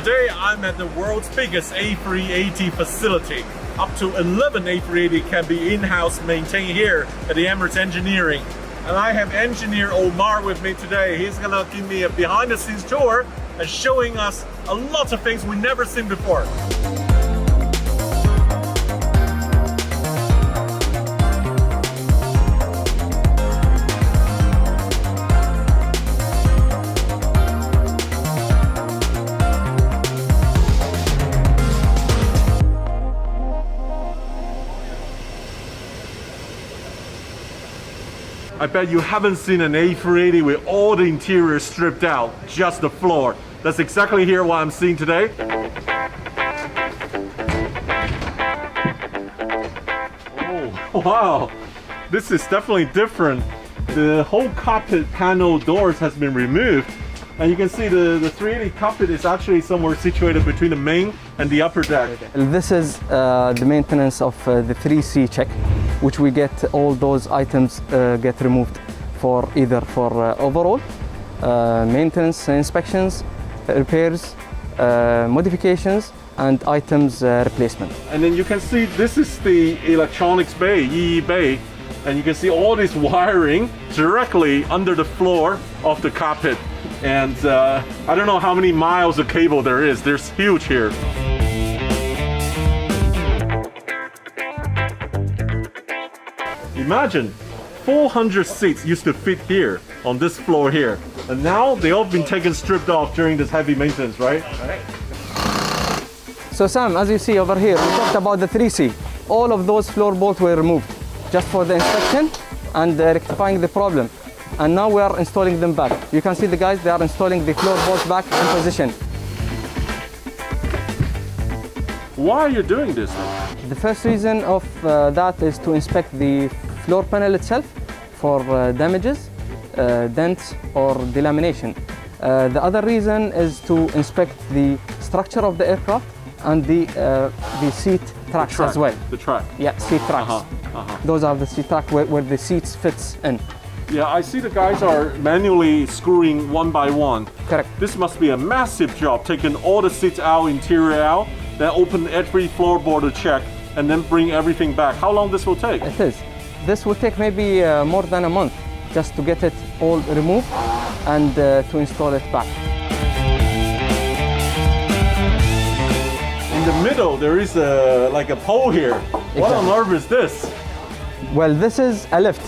Today I'm at the world's biggest A380 facility. Up to 11 A380 can be in-house maintained here at the Emirates Engineering. And I have engineer Omar with me today. He's gonna give me a behind-the-scenes tour and showing us a lot of things we've never seen before. I bet you haven't seen an A380 with all the interior stripped out, just the floor. That's exactly here what I'm seeing today. Oh, wow. This is definitely different. The whole cockpit panel doors has been removed. And you can see the 380 cockpit is actually somewhere situated between the main and the upper deck. This is the maintenance of the 3C check, which we get all those items get removed for either for overall maintenance, inspections, repairs, modifications, and items replacement. And then you can see this is the electronics bay, EE bay, and you can see all this wiring directly under the floor of the cockpit. And I don't know how many miles of cable there is. There's huge here. Imagine 400 seats used to fit here on this floor here. And now they all been taken stripped off during this heavy maintenance, right? So Sam, as you see over here, we talked about the 3C. All of those floor bolts were removed just for the inspection and rectifying the problem. And now we are installing them back. You can see the guys, they are installing the floor bolts back in position. Why are you doing this? The first reason of that is to inspect the floor panel itself for damages, dents or delamination. The other reason is to inspect the structure of the aircraft and the seat tracks as well. The track? Yeah, seat tracks. Those are the seat tracks where the seats fits in. Yeah, I see the guys are manually screwing one by one. Correct. This must be a massive job, taking all the seats out, interior out, then open every floorboard to check, and then bring everything back. How long this will take? It is. This will take maybe more than a month just to get it all removed and to install it back. In the middle, there is like a pole here. Exactly. What on earth is this? Well, this is a lift.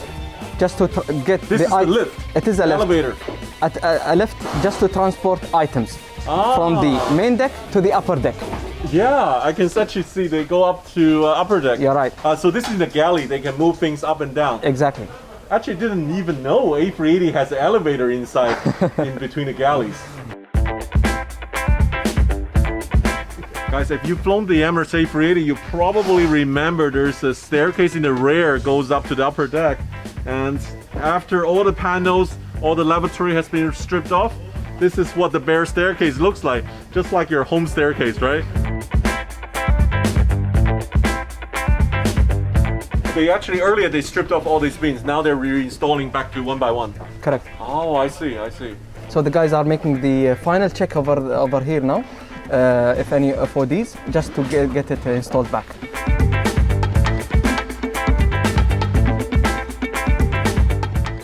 Just to get this is the lift. It is a lift. Elevator. A lift just to transport items from the main deck to the upper deck. Yeah, I can actually see they go up to upper deck. You're right. So this is the galley. They can move things up and down. Exactly. Actually, didn't even know A380 has an elevator inside in between the galleys. Guys, if you've flown the Emirates A380, you probably remember there's a staircase in the rear goes up to the upper deck. And after all the panels, all the lavatory has been stripped off, this is what the bare staircase looks like. Just like your home staircase, right? They actually, earlier they stripped off all these beams. Now they're reinstalling back to one by one. Correct. Oh, I see, I see. So the guys are making the final check over here now, if any FODs, just to get it installed back.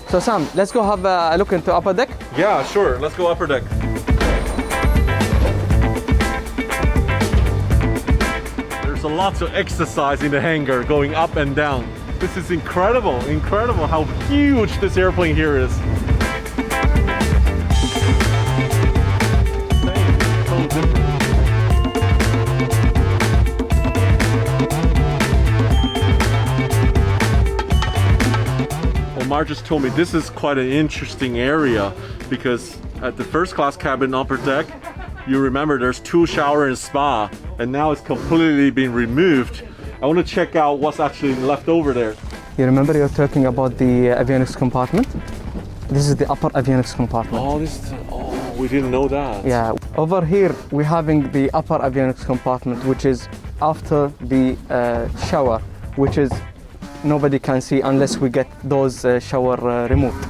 So Sam, let's go have a look into upper deck. Yeah, sure. Let's go upper deck. There's a lot of exercise in the hangar going up and down. This is incredible, incredible how huge this airplane here is. Omar just told me this is quite an interesting area because at the first class cabin upper deck, you remember there's 2 shower and spa, and now it's completely been removed. I want to check out what's actually left over there. You remember you're talking about the avionics compartment? This is the upper avionics compartment. Oh, we didn't know that. Yeah, over here we're having the upper avionics compartment, which is after the shower, which is nobody can see unless we get those shower removed.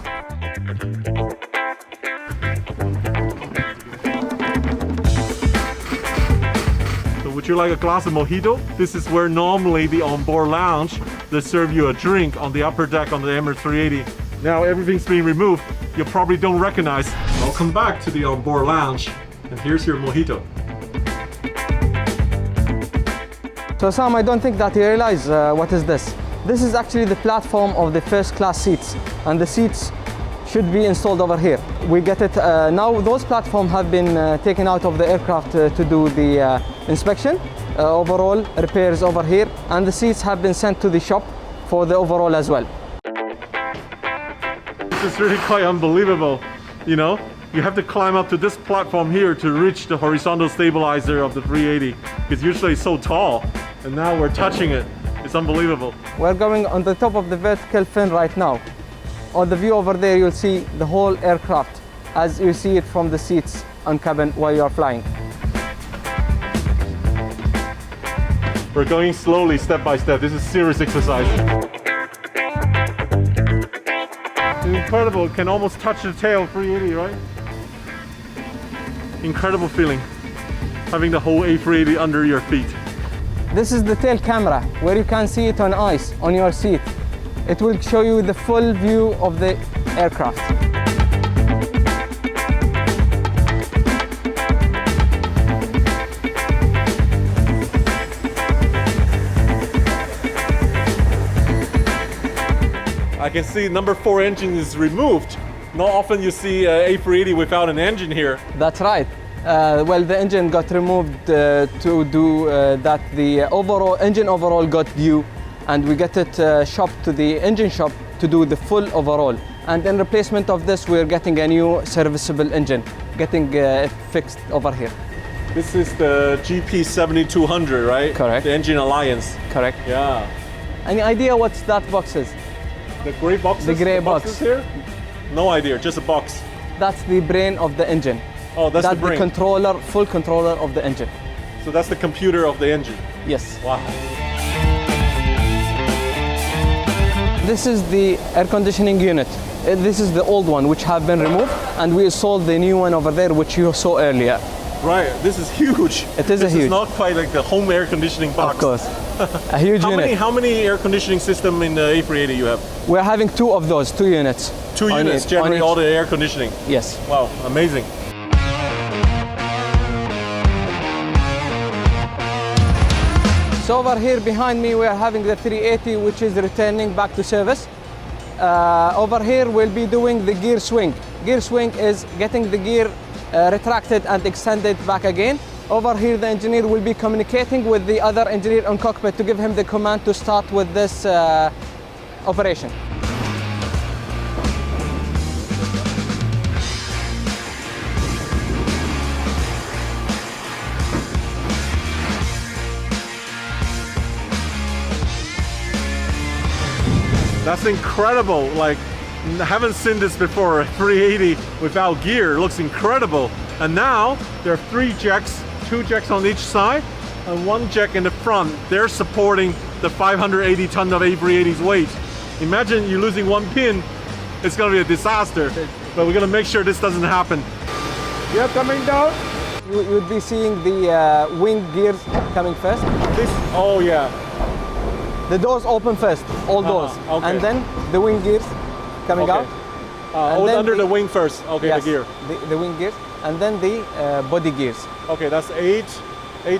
Would you like a glass of mojito? This is where normally the onboard lounge, they serve you a drink on the upper deck on the Emirates 380. Now everything's being removed. You probably don't recognize. Welcome back to the onboard lounge. And here's your mojito. So Sam, I don't think that you realize what is this. This is actually the platform of the first class seats, and the seats should be installed over here. We get it now. Those platforms have been taken out of the aircraft to do the inspection, overall repairs over here, and the seats have been sent to the shop for the overall as well. This is really quite unbelievable. You know, you have to climb up to this platform here to reach the horizontal stabilizer of the 380, because usually it's so tall, and now we're touching it. It's unbelievable. We're going on the top of the vertical fin right now. On the view over there, you'll see the whole aircraft as you see it from the seats on cabin while you are flying. We're going slowly, step by step. This is serious exercise. It's incredible. It can almost touch the tail, 380, right? Incredible feeling, having the whole A380 under your feet. This is the tail camera, where you can see it on ice, on your seat. It will show you the full view of the aircraft. I can see number 4 engine is removed. Not often you see A380 without an engine here. That's right. Well, the engine got removed to do that. The engine overall got due, and we get it shopped to the engine shop to do the full overall. And in replacement of this, we're getting a new serviceable engine, getting it fixed over here. This is the GP7200, right? Correct. The Engine Alliance. Correct. Yeah. Any idea what that box is? The gray boxes? The gray box. Here? No idea, just a box. That's the brain of the engine. Oh, that's the brain. The controller, full controller of the engine. So that's the computer of the engine? Yes. Wow. This is the air conditioning unit. This is the old one, which have been removed, and we installed the new one over there, which you saw earlier. Right, this is huge. It is huge. This is not quite like the home air conditioning box. Of course. A huge unit. How many air conditioning system in the A380 you have? We're having 2 of those, 2 units. 2 units, generate all the air conditioning? Yes. Wow, amazing. So over here behind me, we are having the 380, which is returning back to service. Over here, we'll be doing the gear swing. Gear swing is getting the gear retracted and extended back again. Over here, the engineer will be communicating with the other engineer on cockpit to give him the command to start with this operation. That's incredible. Like, I haven't seen this before. A 380 without gear looks incredible. And now there are 3 jacks, 2 jacks on each side and 1 jack in the front. They're supporting the 580 ton of A380's weight. Imagine you losing 1 pin, it's gonna be a disaster. But we're gonna make sure this doesn't happen. Yeah, coming down. You would be seeing the wing gears coming first. Oh yeah. The doors open first, all doors, okay. and then the wing gears coming out. Under the wing first. Okay, yes, the gear. The wing gears, and then the body gears. Okay, that's 8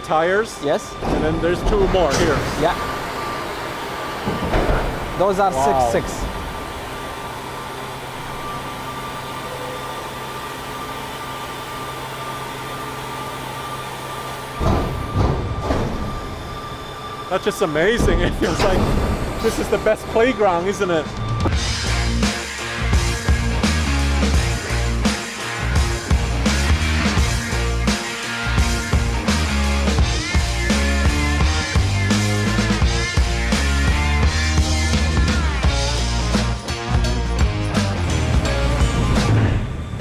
tires. Yes. And then there's 2 more here. Yeah. Those are 6. That's just amazing. It feels like this is the best playground, isn't it?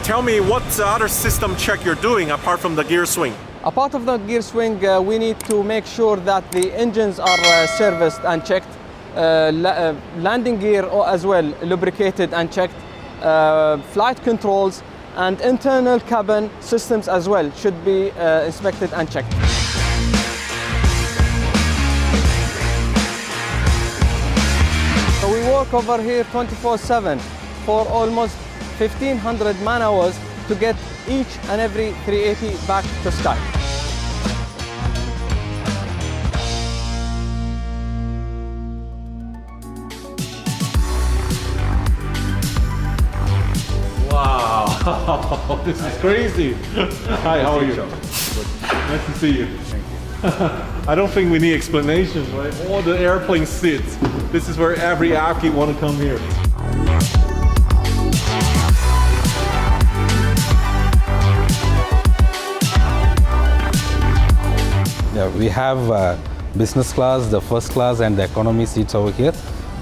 Tell me what other system check you're doing apart from the gear swing? Apart of the gear swing, we need to make sure that the engines are serviced and checked, landing gear as well, lubricated and checked, flight controls and internal cabin systems as well should be inspected and checked. we work over here 24/7 for almost 1,500 man hours to get each and every 380 back to sky. Wow, this is crazy. Hi, how are you? Nice to see you. I don't think we need explanations, right? All the airplane sits. This is where every Afghan want to come here. Yeah, we have business class, the first class, and the economy seats over here.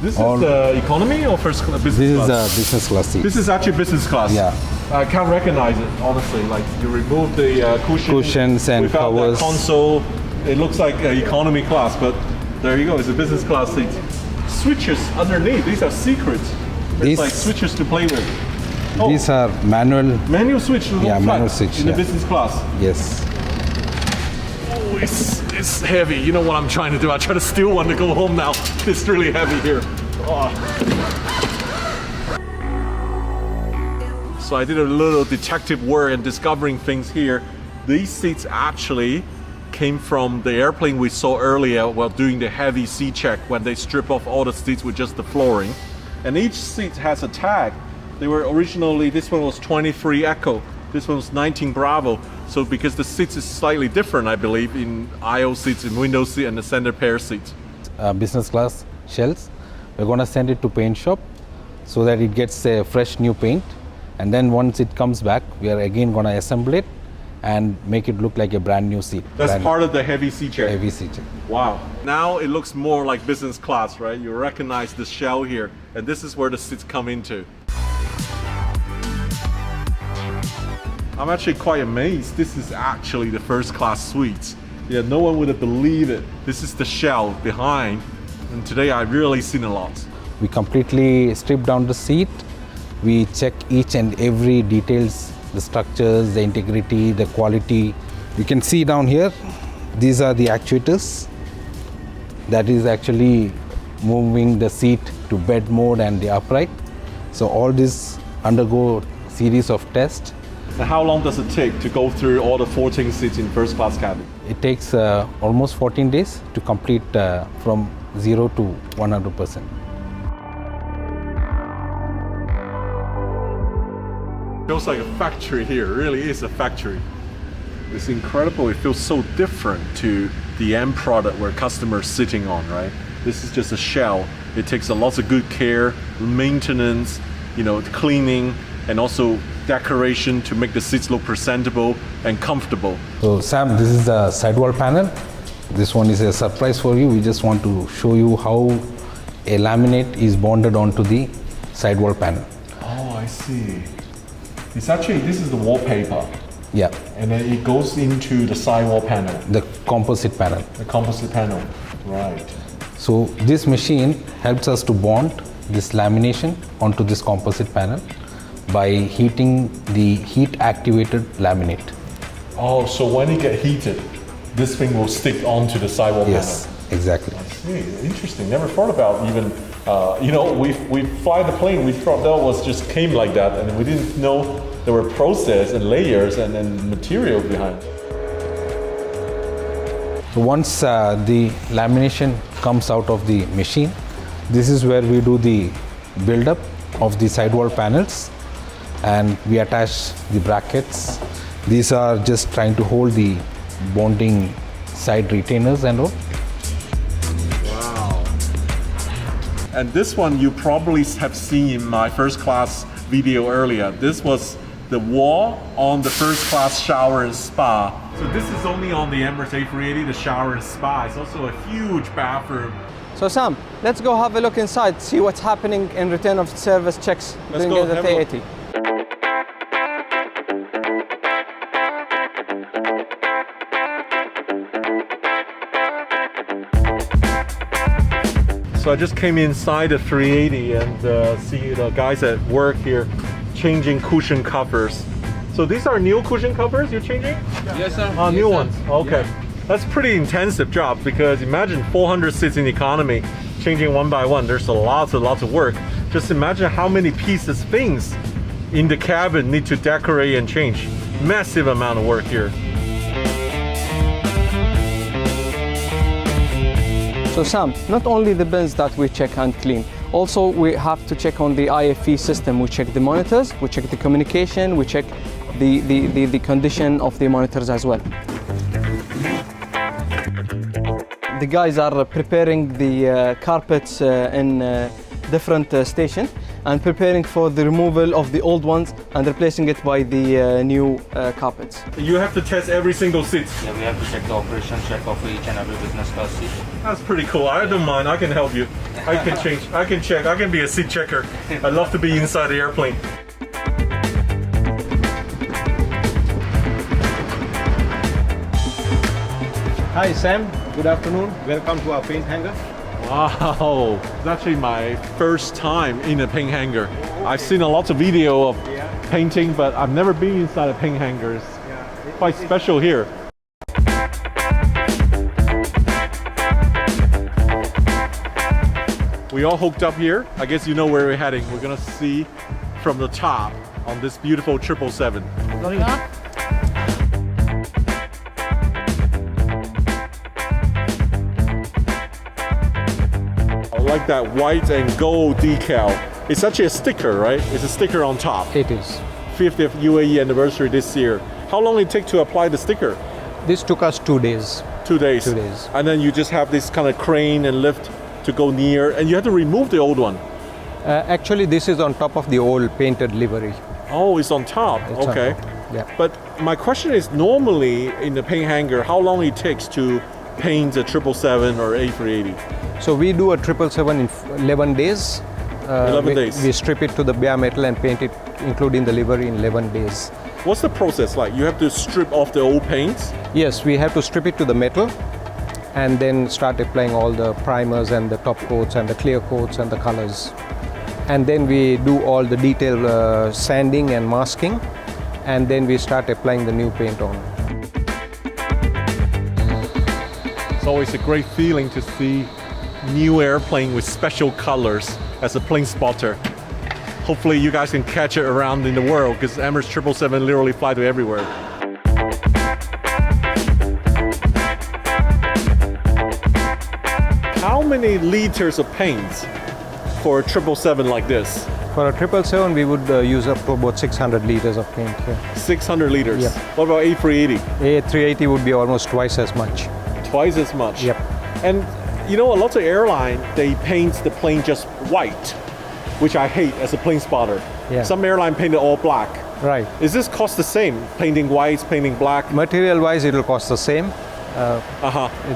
This is the economy or first class? Business class? This is business class seat. This is actually business class. Yeah. I can't recognize it, honestly. Like, you remove the cushions and without covers. That console, it looks like economy class, but there you go. It's a business class seat. Switches underneath. These are secrets. It's like switches to play with. Oh. These are manual switch. Manual switch in the business class. Yes. Oh, it's heavy. You know what I'm trying to do? I try to steal one to go home now. It's really heavy here. Oh. So I did a little detective work and discovering things here. These seats actually came from the airplane we saw earlier while doing the heavy C check when they strip off all the seats with just the flooring. And each seat has a tag. They were originally, this one was 23 Echo, this one was 19 Bravo. So because the seats is slightly different, I believe, in aisle seats, in window seat, and the center pair seats. Business class shells. We're gonna send it to paint shop so that it gets a fresh new paint. And then once it comes back, we are again gonna assemble it and make it look like a brand new seat. That's part of the heavy C check. Heavy C check. Wow. Now it looks more like business class, right? You recognize the shell here, and this is where the seats come into. I'm actually quite amazed. This is actually the first class suites. Yeah, no one would have believed it. This is the shell behind, and today I've really seen a lot. We completely strip down the seat. We check each and every details, the structures, the integrity, the quality. You can see down here, these are the actuators. That is actually moving the seat to bed mode and the upright. So all this undergo series of tests. Now how long does it take to go through all the 14 seats in first class cabin? It takes almost 14 days to complete from 0 to 100%. Feels like a factory here. It really is a factory. It's incredible. It feels so different to the end product where customers sitting on, right? This is just a shell. It takes a lot of good care, maintenance, you know, cleaning, and also decoration to make the seats look presentable and comfortable. So Sam, this is the sidewall panel. This one is a surprise for you. We just want to show you how a laminate is bonded onto the sidewall panel. Oh, I see. It's actually, this is the wallpaper. Yeah. And then it goes into the sidewall panel. The composite panel. The composite panel, right. So this machine helps us to bond this lamination onto this composite panel by heating the heat activated laminate. Oh, so when it gets heated, this thing will stick onto the sidewall panel. Yes, exactly. I see, interesting. Never thought about even, you know, we fly the plane, we thought that was just came like that, and we didn't know there were process and layers and material behind. So once the lamination comes out of the machine, this is where we do the build-up of the sidewall panels, and we attach the brackets. These are just trying to hold the bonding side retainers and all. Wow. And this one you probably have seen in my first class video earlier. This was the wall on the first class shower and spa. So this is only on the Emirates A380, the shower and spa. It's also a huge bathroom. So Sam, let's go have a look inside, see what's happening in return of service checks during go the have a look. 380. So I just came inside the 380 and see the guys at work here changing cushion covers. So these are new cushion covers you're changing? Yes, sir. New Yes, sir. ones. Okay. Yeah. That's pretty intensive job because imagine 400 seats in economy. changing one by one. There's a lot of work. Just imagine how many pieces, things in the cabin need to decorate and change. Massive amount of work here. So Sam, not only the bins that we check and clean, also we have to check on the IFE system. We check the monitors, we check the communication, we check the condition of the monitors as well. The guys are preparing the carpets in different stations and preparing for the removal of the old ones and replacing it by the new carpets. You have to test every single seat. Yeah, we have to check the operation check of each and every business class seat. That's pretty cool. I don't mind. I can help you. I can change. I can check. I can be a seat checker. I love to be inside the airplane. Hi Sam, good afternoon. Welcome to our paint hangar. Wow, it's actually my first time in a paint hangar. I've seen a lot of video of painting, but I've never been inside a paint hangar. It's quite special here. We all hooked up here. I guess you know where we're heading. We're gonna see from the top on this beautiful 777. Going up? I like that white and gold decal. It's actually a sticker, right? It's a sticker on top. It is. 50th UAE anniversary this year. How long it take to apply the sticker? This took us 2 days. 2 days. 2 days. And then you just have this kind of crane and lift to go near, and you have to remove the old one. Actually, this is on top of the old painted livery. Oh, it's on top. It's on Okay. top. Yeah. But my question is, normally in the paint hangar, how long it takes to paint a 777 or A380? So we do a 777 in 11 days. 11 days. We strip it to the bare metal and paint it, including the livery, in 11 days. What's the process like? You have to strip off the old paints? Yes, we have to strip it to the metal and then start applying all the primers and the top coats and the clear coats and the colors. And then we do all the detail sanding and masking, and then we start applying the new paint on. It's always a great feeling to see new airplane with special colors as a plane spotter. Hopefully you guys can catch it around in the world, because Emirates 777 literally fly to everywhere. How many liters of paint for a 777 like this? For a 777, we would use up to about 600 liters of paint here. 600 liters. Yep. What about A380? A380 would be almost twice as much. Twice as much. Yep. And you know, a lot of airline, they paint the plane just white, which I hate as a plane spotter. Yeah. Some airline paint it all black. Right. Is this cost the same? Painting whites, painting black? Material-wise, it will cost the same.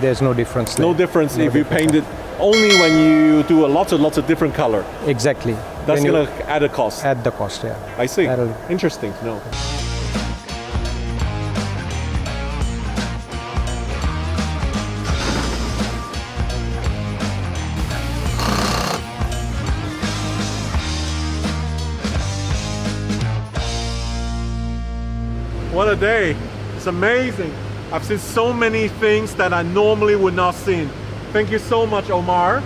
There's no difference there. No difference No if you difference. paint it only when you do lots of different color. Exactly. That's When you gonna add a cost. add the cost, yeah. I see. That'll- Interesting to know. What a day. It's amazing. I've seen so many things that I normally would not see. Thank you so much, Omar.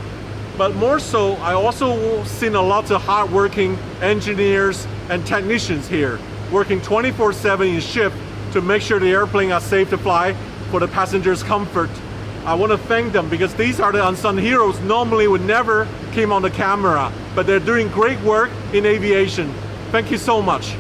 But more so, I also seen a lot of hardworking engineers and technicians here, working 24/7 in shift to make sure the airplane are safe to fly for the passengers' comfort. I want to thank them, because these are the unsung heroes normally would never came on the camera, but they're doing great work in aviation. Thank you so much.